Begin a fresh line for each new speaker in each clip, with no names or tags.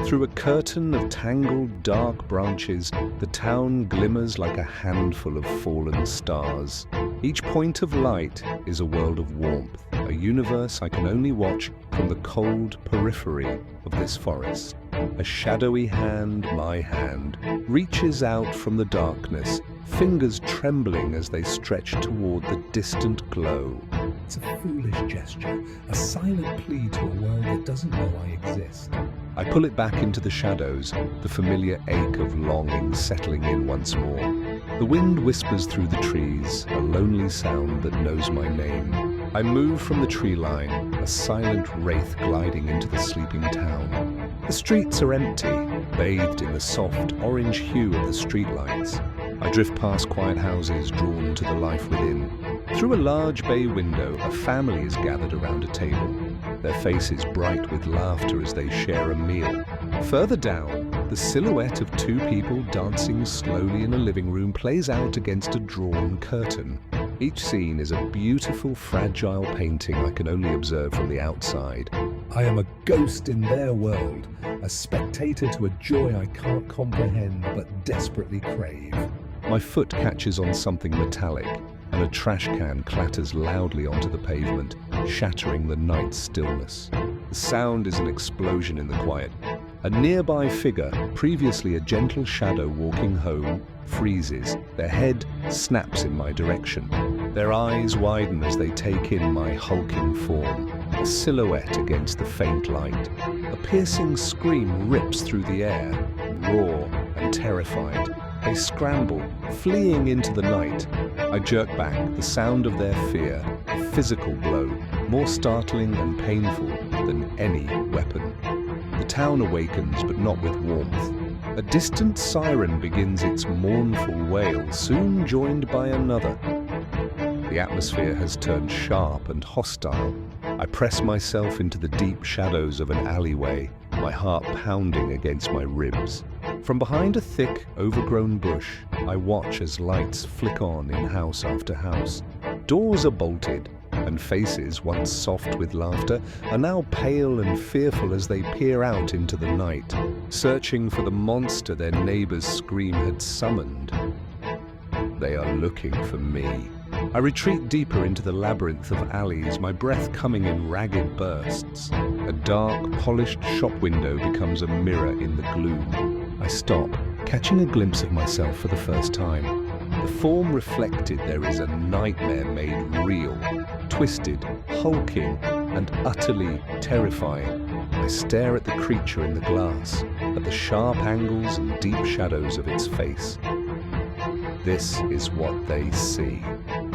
Through a curtain of tangled, dark branches, the town glimmers like a handful of fallen stars. Each point of light is a world of warmth, a universe I can only watch from the cold periphery of this forest. A shadowy hand, my hand, reaches out from the darkness, fingers trembling as they stretch toward the distant glow.
It's a foolish gesture, a silent plea to a world that doesn't know I exist.
I pull it back into the shadows, the familiar ache of longing settling in once more. The wind whispers through the trees, a lonely sound that knows my name. I move from the tree line, a silent wraith gliding into the sleeping town. The streets are empty, bathed in the soft orange hue of the streetlights. I drift past quiet houses drawn to the life within. Through a large bay window, a family is gathered around a table, their faces bright with laughter as they share a meal. Further down, the silhouette of two people dancing slowly in a living room plays out against a drawn curtain. Each scene is a beautiful, fragile painting I can only observe from the outside.
I am a ghost in their world, a spectator to a joy I can't comprehend but desperately crave.
My foot catches on something metallic, and a trash can clatters loudly onto the pavement, shattering the night's stillness. The sound is an explosion in the quiet. A nearby figure, previously a gentle shadow walking home, freezes. Their head snaps in my direction. Their eyes widen as they take in my hulking form, a silhouette against the faint light. A piercing scream rips through the air, raw and terrified. They scramble, fleeing into the night. I jerk back, the sound of their fear, a physical blow, more startling and painful than any weapon. The town awakens, but not with warmth. A distant siren begins its mournful wail, soon joined by another. The atmosphere has turned sharp and hostile. I press myself into the deep shadows of an alleyway, my heart pounding against my ribs. From behind a thick, overgrown bush, I watch as lights flick on in house after house. Doors are bolted, and faces, once soft with laughter, are now pale and fearful as they peer out into the night, searching for the monster their neighbor's scream had summoned. They are looking for me. I retreat deeper into the labyrinth of alleys, my breath coming in ragged bursts. A dark, polished shop window becomes a mirror in the gloom. I stop, catching a glimpse of myself for the first time. The form reflected there is a nightmare made real, twisted, hulking, and utterly terrifying. I stare at the creature in the glass, at the sharp angles and deep shadows of its face. This is what they see.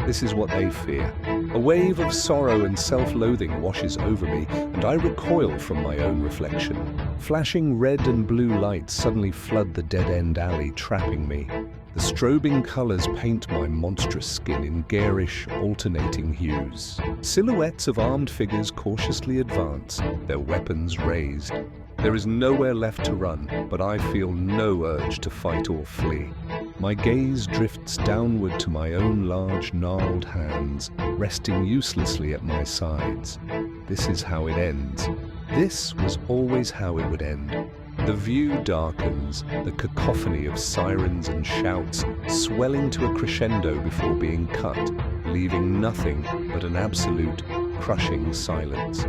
This is what they fear. A wave of sorrow and self-loathing washes over me, and I recoil from my own reflection. Flashing red and blue lights suddenly flood the dead-end alley, trapping me. The strobing colors paint my monstrous skin in garish, alternating hues. Silhouettes of armed figures cautiously advance, their weapons raised. There is nowhere left to run, but I feel no urge to fight or flee. My gaze drifts downward to my own large, gnarled hands, resting uselessly at my sides. This is how it ends. This was always how it would end. The view darkens, the cacophony of sirens and shouts swelling to a crescendo before being cut, leaving nothing but an absolute, crushing silence.